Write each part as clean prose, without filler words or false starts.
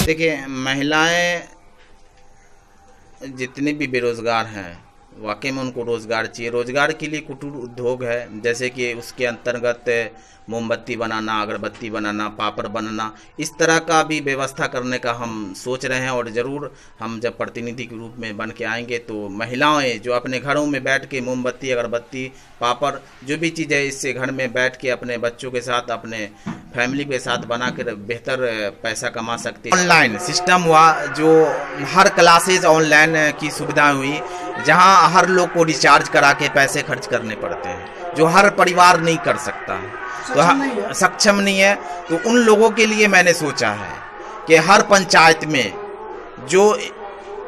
देखिए, महिलाएं जितने भी बेरोज़गार हैं वाकई में उनको रोज़गार चाहिए। रोज़गार के लिए कुटीर उद्योग है, जैसे कि उसके अंतर्गत मोमबत्ती बनाना, अगरबत्ती बनाना, पापड़ बनाना, इस तरह का भी व्यवस्था करने का हम सोच रहे हैं। और ज़रूर हम जब प्रतिनिधि के रूप में बन के आएंगे तो महिलाएं जो अपने घरों में बैठ के मोमबत्ती, अगरबत्ती, पापड़ जो भी चीज़ है, इससे घर में बैठ के अपने बच्चों के साथ, अपने फैमिली के साथ बना कर बेहतर पैसा कमा सकते हैं। ऑनलाइन सिस्टम हुआ, जो हर क्लासेज ऑनलाइन की सुविधा हुई, जहां हर लोग को रिचार्ज करा के पैसे खर्च करने पड़ते हैं, जो हर परिवार नहीं कर सकता है, तो सक्षम नहीं है। तो उन लोगों के लिए मैंने सोचा है कि हर पंचायत में जो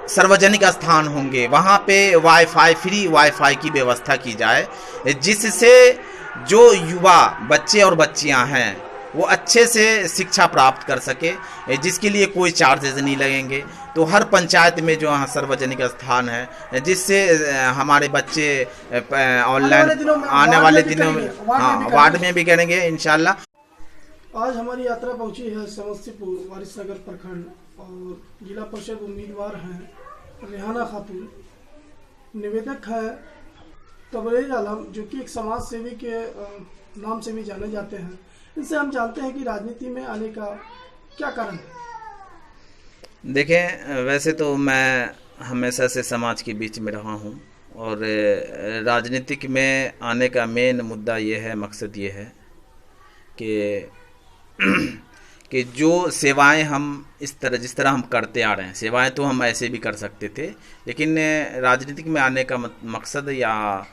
सार्वजनिक स्थान होंगे वहाँ पे वाईफाई, फ्री वाईफाई की व्यवस्था की जाए, जिससे जो युवा बच्चे और बच्चियाँ हैं वो अच्छे से शिक्षा प्राप्त कर सके, जिसके लिए कोई चार्जेस नहीं लगेंगे। तो हर पंचायत में जो यहाँ सार्वजनिक स्थान है, जिससे हमारे बच्चे ऑनलाइन आने वाले दिनों में वार्ड में भी करेंगे इंशाल्लाह। आज हमारी यात्रा पहुंची है समस्तीपुर वारिसनगर प्रखंड और जिला परिषद उम्मीदवार हैं रेहाना खातून, निवेदक है तबरेज आलम, जो कि एक समाज सेवी के नाम से भी जाने जाते हैं। इनसे हम जानते हैं कि राजनीति में आने का क्या कारण है। देखें, वैसे तो मैं हमेशा से समाज के बीच में रहा हूँ और राजनीतिक में आने का मेन मुद्दा ये है, मकसद ये है कि जो सेवाएं हम जिस तरह हम करते आ रहे हैं, सेवाएं तो हम ऐसे भी कर सकते थे, लेकिन राजनीतिक में आने का मकसद या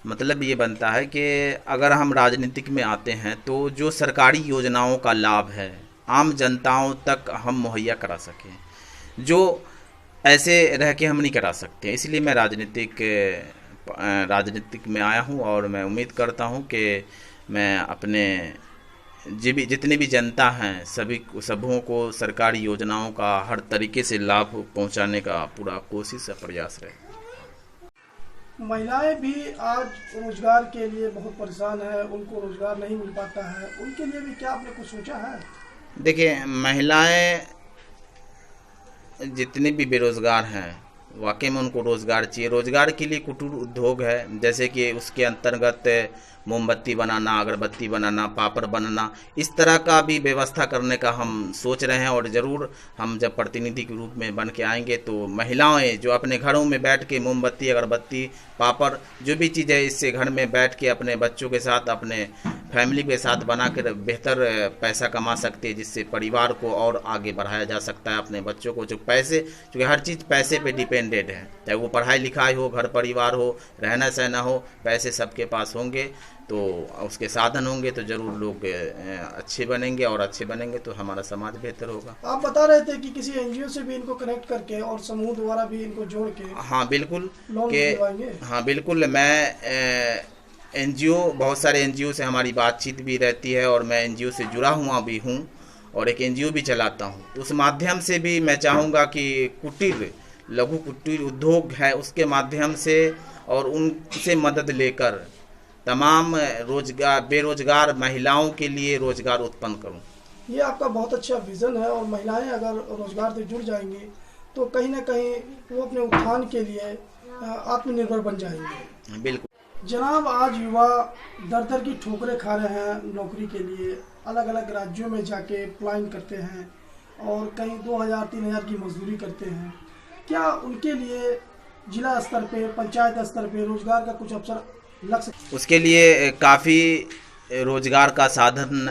मतलब ये बनता है कि अगर हम राजनीतिक में आते हैं तो जो सरकारी योजनाओं का लाभ है आम जनताओं तक हम मुहैया करा सकें, जो ऐसे रह के हम नहीं करा सकते। इसलिए मैं राजनीतिक में आया हूँ और मैं उम्मीद करता हूँ कि मैं अपने जितनी भी जनता हैं सबों को सरकारी योजनाओं का हर तरीके से लाभ पहुँचाने का पूरा कोशिश या प्रयास रहे। महिलाएं भी आज रोजगार के लिए बहुत परेशान है, उनको रोजगार नहीं मिल पाता है, उनके लिए भी क्या आपने कुछ सोचा है? देखिए, महिलाएं जितने भी बेरोज़गार हैं वाकई में उनको रोज़गार चाहिए। रोज़गार के लिए कुटीर उद्योग है, जैसे कि उसके अंतर्गत मोमबत्ती बनाना, अगरबत्ती बनाना, पापड़ बनाना, इस तरह का भी व्यवस्था करने का हम सोच रहे हैं। और ज़रूर हम जब प्रतिनिधि के रूप में बन के आएंगे तो महिलाएं जो अपने घरों में बैठ के मोमबत्ती, अगरबत्ती, पापड़ जो भी चीज़ है, इससे घर में बैठ के अपने बच्चों के साथ, अपने फैमिली के साथ बना कर बेहतर पैसा कमा सकती है, जिससे परिवार को और आगे बढ़ाया जा सकता है। अपने बच्चों को क्योंकि हर चीज़ पैसे पे डिपेंडेड है, चाहे वो पढ़ाई लिखाई हो, घर परिवार हो, रहना सहना हो, पैसे सबके पास होंगे तो उसके साधन होंगे तो ज़रूर लोग अच्छे बनेंगे, और अच्छे बनेंगे तो हमारा समाज बेहतर होगा। आप बता रहे थे कि किसी एनजीओ से भी इनको कनेक्ट करके और समूह द्वारा भी इनको जोड़ के हाँ बिल्कुल दिलवाएंगे। हाँ बिल्कुल, मैं एनजीओ, बहुत सारे एनजीओ से हमारी बातचीत भी रहती है और मैं एनजीओ से जुड़ा हुआ भी हूँ और एक एनजीओ भी चलाता हूँ। उस माध्यम से भी मैं चाहूँगा कि लघु कुटीर उद्योग है उसके माध्यम से और उनसे मदद लेकर तमाम बेरोजगार महिलाओं के लिए रोजगार उत्पन्न करूं। ये आपका बहुत अच्छा विज़न है और महिलाएं अगर रोजगार से जुड़ जाएंगी तो कहीं ना कहीं वो अपने उत्थान के लिए आत्मनिर्भर बन जाएंगे। बिल्कुल जनाब, आज युवा दर दर की ठोकरें खा रहे हैं नौकरी के लिए, अलग अलग राज्यों में जाके अप्लाई करते हैं और कहीं 2000-3000 की मजदूरी करते हैं। क्या उनके लिए जिला स्तर पे, पंचायत स्तर पे रोजगार का कुछ अवसर लग सकता? उसके लिए काफ़ी रोजगार का साधन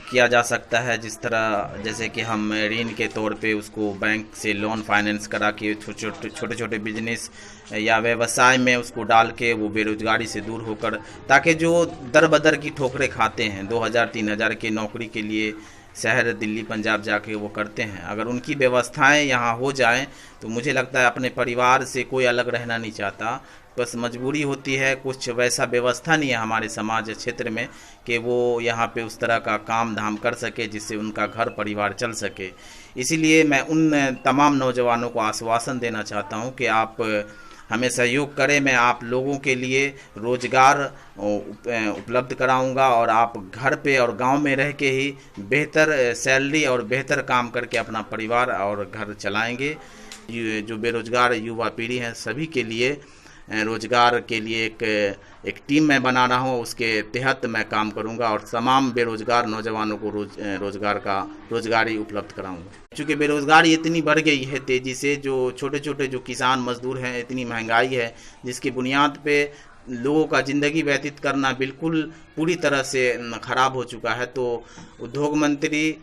किया जा सकता है, जैसे कि हम ऋण के तौर पे उसको बैंक से लोन फाइनेंस करा के छोटे छोटे बिजनेस या व्यवसाय में उसको डाल के वो बेरोजगारी से दूर होकर, ताकि जो दर बदर की ठोकरें खाते हैं 2000-3000 की नौकरी के लिए शहर दिल्ली पंजाब जाके वो करते हैं, अगर उनकी व्यवस्थाएं यहाँ हो जाएं तो मुझे लगता है अपने परिवार से कोई अलग रहना नहीं चाहता, बस मजबूरी होती है, कुछ वैसा व्यवस्था नहीं है हमारे समाज क्षेत्र में कि वो यहाँ पे उस तरह का काम धाम कर सके जिससे उनका घर परिवार चल सके। इसीलिए मैं उन तमाम नौजवानों को आश्वासन देना चाहता हूँ कि आप हमें सहयोग करें। मैं आप लोगों के लिए रोज़गार उपलब्ध कराऊंगा और आप घर पे और गांव में रह के ही बेहतर सैलरी और बेहतर काम करके अपना परिवार और घर चलाएंगे। ये जो बेरोज़गार युवा पीढ़ी है सभी के लिए रोज़गार के लिए एक टीम मैं बना रहा हूँ, उसके तहत मैं काम करूँगा और तमाम बेरोज़गार नौजवानों को रोज़गारी उपलब्ध कराऊँगा। चूँकि बेरोज़गारी इतनी बढ़ गई है तेज़ी से, जो छोटे छोटे जो किसान मजदूर हैं, इतनी महंगाई है जिसकी बुनियाद पे लोगों का ज़िंदगी व्यतीत करना बिल्कुल पूरी तरह से ख़राब हो चुका है। तो उद्योग मंत्री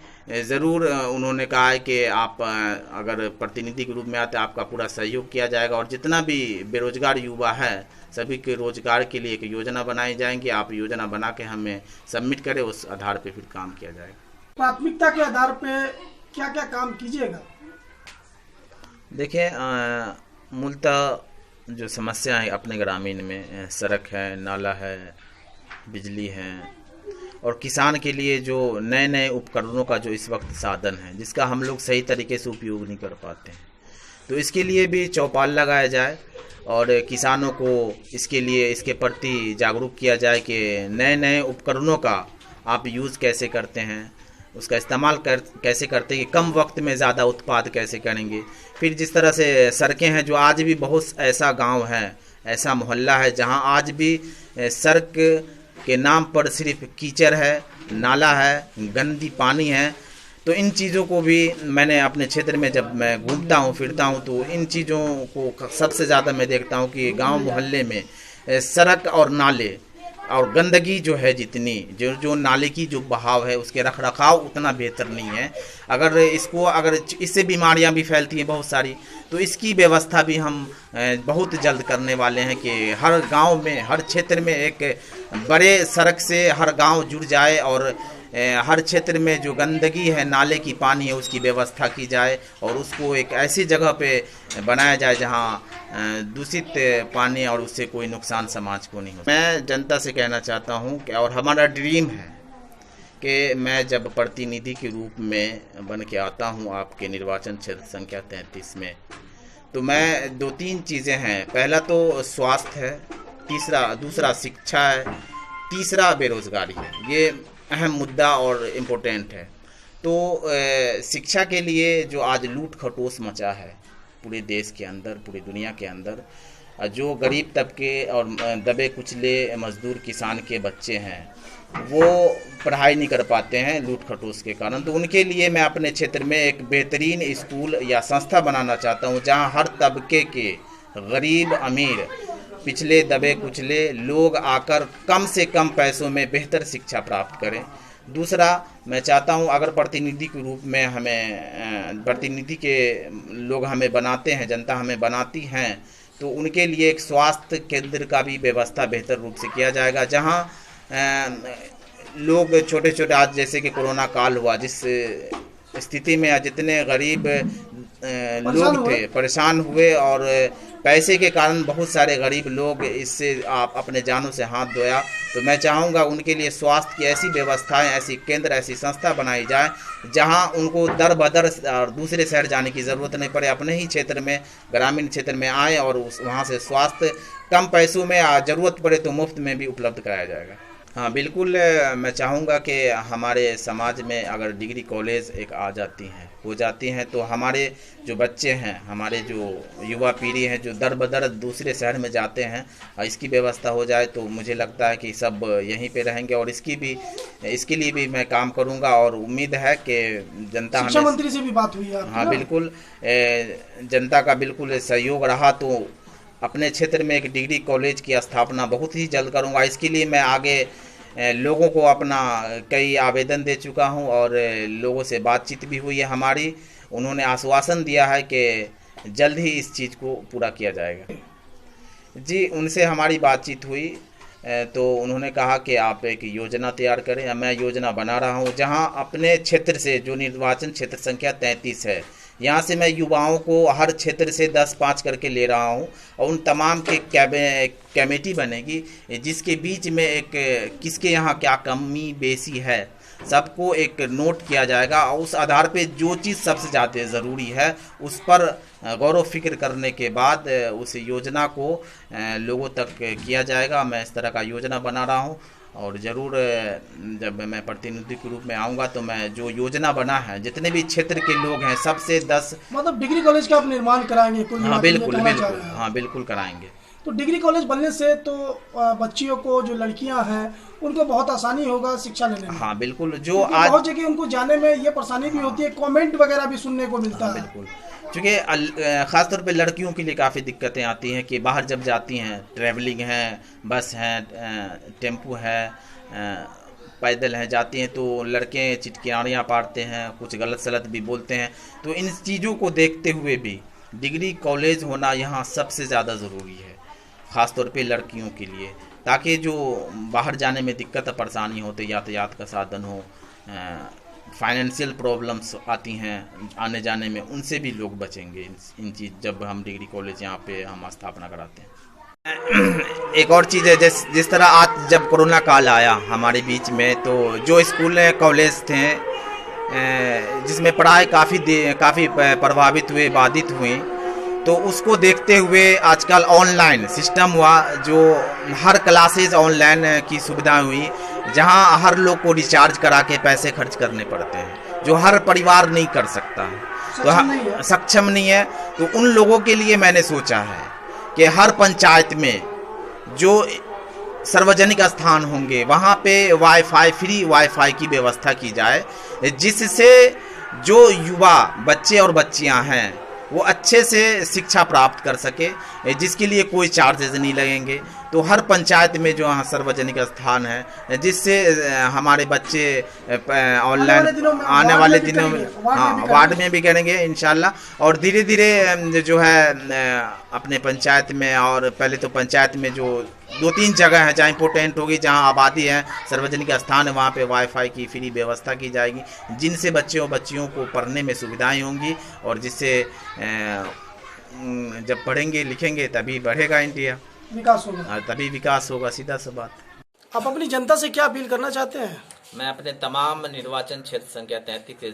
ज़रूर उन्होंने कहा है कि आप अगर प्रतिनिधि के रूप में आते आपका पूरा सहयोग किया जाएगा और जितना भी बेरोज़गार युवा है सभी के रोज़गार के लिए एक योजना बनाई जाएंगी। आप योजना बना के हमें सबमिट करें, उस आधार पे फिर काम किया जाएगा। प्राथमिकता के आधार पे क्या क्या काम कीजिएगा? देखिए, मूलतः जो समस्या है अपने ग्रामीण में सड़क है, नाला है, बिजली है और किसान के लिए जो नए नए उपकरणों का जो इस वक्त साधन है जिसका हम लोग सही तरीके से उपयोग नहीं कर पाते हैं, तो इसके लिए भी चौपाल लगाया जाए और किसानों को इसके प्रति जागरूक किया जाए कि नए नए उपकरणों का आप यूज़ कैसे करते हैं, उसका इस्तेमाल कैसे करते हैं कि कम वक्त में ज़्यादा उत्पाद कैसे करेंगे। फिर जिस तरह से सड़कें हैं, जो आज भी बहुत ऐसा गांव है, ऐसा मोहल्ला है जहां आज भी सड़क के नाम पर सिर्फ कीचड़ है, नाला है, गंदी पानी है। तो इन चीज़ों को भी मैंने अपने क्षेत्र में जब मैं घूमता हूँ फिरता हूँ तो इन चीज़ों को सबसे ज़्यादा मैं देखता हूँ कि गांव मोहल्ले में सड़क और नाले और गंदगी जो है, जितनी जो नाले की जो बहाव है उसके रखरखाव उतना बेहतर नहीं है। अगर इससे बीमारियां भी फैलती हैं बहुत सारी, तो इसकी व्यवस्था भी हम बहुत जल्द करने वाले हैं कि हर गांव में, हर क्षेत्र में एक बड़े सड़क से हर गांव जुड़ जाए और हर क्षेत्र में जो गंदगी है, नाले की पानी है, उसकी व्यवस्था की जाए और उसको एक ऐसी जगह पे बनाया जाए जहां दूषित पानी और उससे कोई नुकसान समाज को नहीं हो। मैं जनता से कहना चाहता हूं कि और हमारा ड्रीम है कि मैं जब प्रतिनिधि के रूप में बन के आता हूं आपके निर्वाचन क्षेत्र संख्या 33 में, तो मैं 2-3 चीज़ें हैं। पहला तो स्वास्थ्य है, दूसरा शिक्षा है, तीसरा बेरोज़गारी है। ये अहम मुद्दा और इम्पोर्टेंट है। तो शिक्षा के लिए जो आज लूट खटोस मचा है पूरे देश के अंदर, पूरी दुनिया के अंदर, जो गरीब तबके और दबे कुचले मजदूर किसान के बच्चे हैं वो पढ़ाई नहीं कर पाते हैं लूट खटोस के कारण। तो उनके लिए मैं अपने क्षेत्र में एक बेहतरीन स्कूल या संस्था बनाना चाहता हूं जहां हर तबके के गरीब अमीर पिछले दबे कुचले लोग आकर कम से कम पैसों में बेहतर शिक्षा प्राप्त करें। दूसरा, मैं चाहता हूं अगर प्रतिनिधि के रूप में प्रतिनिधि के लोग हमें बनाते हैं, जनता हमें बनाती हैं, तो उनके लिए एक स्वास्थ्य केंद्र का भी व्यवस्था बेहतर रूप से किया जाएगा जहां लोग छोटे छोटे, आज जैसे कि कोरोना काल हुआ, जिस स्थिति में जितने गरीब लोग थे परेशान हुए और पैसे के कारण बहुत सारे गरीब लोग इससे आप अपने जानों से हाथ धोया। तो मैं चाहूँगा उनके लिए स्वास्थ्य की ऐसी व्यवस्थाएं, ऐसी केंद्र, ऐसी संस्था बनाई जाए जहां उनको दर बदर और दूसरे शहर जाने की ज़रूरत नहीं पड़े, अपने ही क्षेत्र में, ग्रामीण क्षेत्र में आए और वहां से स्वास्थ्य कम पैसों में, ज़रूरत पड़े तो मुफ्त में भी उपलब्ध कराया जाएगा। हाँ बिल्कुल, मैं चाहूँगा कि हमारे समाज में अगर डिग्री कॉलेज एक हो जाती हैं तो हमारे जो बच्चे हैं, हमारे जो युवा पीढ़ी है जो दर बदर दूसरे शहर में जाते हैं, इसकी व्यवस्था हो जाए तो मुझे लगता है कि सब यहीं पे रहेंगे और इसके लिए भी मैं काम करूँगा और उम्मीद है कि जनता, शिक्षा मंत्री से भी बात हुई है? हाँ बिल्कुल, जनता का बिल्कुल सहयोग रहा तो अपने क्षेत्र में एक डिग्री कॉलेज की स्थापना बहुत ही जल्द करूँगा। इसके लिए मैं आगे लोगों को अपना कई आवेदन दे चुका हूं और लोगों से बातचीत भी हुई है हमारी। उन्होंने आश्वासन दिया है कि जल्द ही इस चीज़ को पूरा किया जाएगा। जी, उनसे हमारी बातचीत हुई तो उन्होंने कहा कि आप एक योजना तैयार करें। मैं योजना बना रहा हूं जहां अपने क्षेत्र से, जो निर्वाचन क्षेत्र संख्या 33 है, यहाँ से मैं युवाओं को हर क्षेत्र से 10-5 करके ले रहा हूँ और उन तमाम के कमेटी बनेगी जिसके बीच में एक किसके यहाँ क्या कमी बेसी है सबको एक नोट किया जाएगा और उस आधार पे जो चीज़ सबसे ज़्यादा ज़रूरी है उस पर गौर व फिक्र करने के बाद उस योजना को लोगों तक किया जाएगा। मैं इस तरह का योजना बना रहा हूँ और ज़रूर जब मैं प्रतिनिधि के रूप में आऊँगा तो मैं जो योजना बना है जितने भी क्षेत्र के लोग हैं सबसे 10 मतलब डिग्री कॉलेज का आप निर्माण कराएंगे कुल हाँ मिला के ये बिल्कुल कहना चाह बिल्कुल, रहे हैं। हाँ बिल्कुल कराएंगे। तो डिग्री कॉलेज बनने से तो बच्चियों को, जो लड़कियां हैं, उनको बहुत आसानी होगा शिक्षा लेने में। हाँ बिल्कुल, जो क्योंकि आज बहुत जगह उनको जाने में ये परेशानी भी होती है, कमेंट वगैरह भी सुनने को मिलता है। बिल्कुल, क्योंकि ख़ासतौर पे लड़कियों के लिए काफ़ी दिक्कतें आती हैं कि बाहर जब जाती हैं, ट्रैवलिंग है, बस है, टेम्पू है, पैदल हैं, जाती हैं तो लड़के चिटकियाड़ियाँ पाड़ते हैं, कुछ गलत सलत भी बोलते हैं। तो इन चीज़ों को देखते हुए भी डिग्री कॉलेज होना यहाँ सबसे ज़्यादा ज़रूरी है, ख़ासतौर पे लड़कियों के लिए, ताकि जो बाहर जाने में दिक्कत परेशानी होते, यातायात का साधन हो, फाइनेंशियल प्रॉब्लम्स आती हैं आने जाने में, उनसे भी लोग बचेंगे इन चीज़ जब हम डिग्री कॉलेज यहाँ पे हम स्थापना कराते हैं। एक और चीज़ है, जिस तरह आज जब कोरोना काल आया हमारे बीच में, तो जो स्कूल कॉलेज थे जिसमें पढ़ाई काफ़ी प्रभावित हुए, बाधित हुई, तो उसको देखते हुए आजकल ऑनलाइन सिस्टम हुआ, जो हर क्लासेज ऑनलाइन की सुविधा हुई, जहां हर लोग को रिचार्ज करा के पैसे खर्च करने पड़ते हैं, जो हर परिवार नहीं कर सकता है, तो सक्षम नहीं है। तो उन लोगों के लिए मैंने सोचा है कि हर पंचायत में जो सार्वजनिक स्थान होंगे वहाँ पे वाईफाई, फ्री वाईफाई की व्यवस्था की जाए, जिससे जो युवा बच्चे और बच्चियाँ हैं वो अच्छे से शिक्षा प्राप्त कर सके, जिसके लिए कोई चार्जेस नहीं लगेंगे। तो हर पंचायत में जो सार्वजनिक स्थान है, जिससे हमारे बच्चे ऑनलाइन आने वाले दिनों में हाँ वार्ड में भी करेंगे इंशाल्लाह। और धीरे धीरे जो है अपने पंचायत में, और पहले तो पंचायत में जो 2-3 जगह हैं जहाँ इम्पोर्टेंट होगी, जहाँ आबादी है, सार्वजनिक स्थान है, वहाँ पे वाईफाई की फ्री व्यवस्था की जाएगी, जिनसे बच्चियों को पढ़ने में सुविधाएं होंगी, और जिससे जब पढ़ेंगे लिखेंगे तभी बढ़ेगा इंडिया, विकास होगा, तभी विकास होगा, सीधा सा बात। आप अपनी जनता से क्या अपील करना चाहते हैं? मैं अपने तमाम निर्वाचन क्षेत्र संख्या 33 के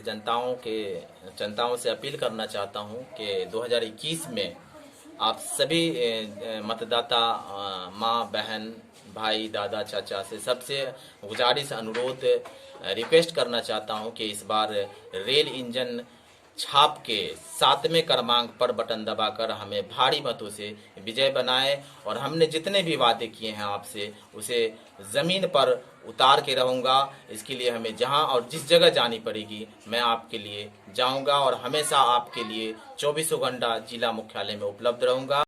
जनताओं से अपील करना चाहता हूं कि 2021 में आप सभी मतदाता माँ, बहन, भाई, दादा, चाचा से सबसे गुजारिश, अनुरोध, रिक्वेस्ट करना चाहता हूं कि इस बार रेल इंजन छाप के 7वें क्रमांक पर बटन दबाकर हमें भारी मतों से विजय बनाए, और हमने जितने भी वादे किए हैं आपसे उसे ज़मीन पर उतार के रहूँगा। इसके लिए हमें जहां और जिस जगह जानी पड़ेगी मैं आपके लिए जाऊंगा, और हमेशा आपके लिए 24 घंटा जिला मुख्यालय में उपलब्ध रहूँगा।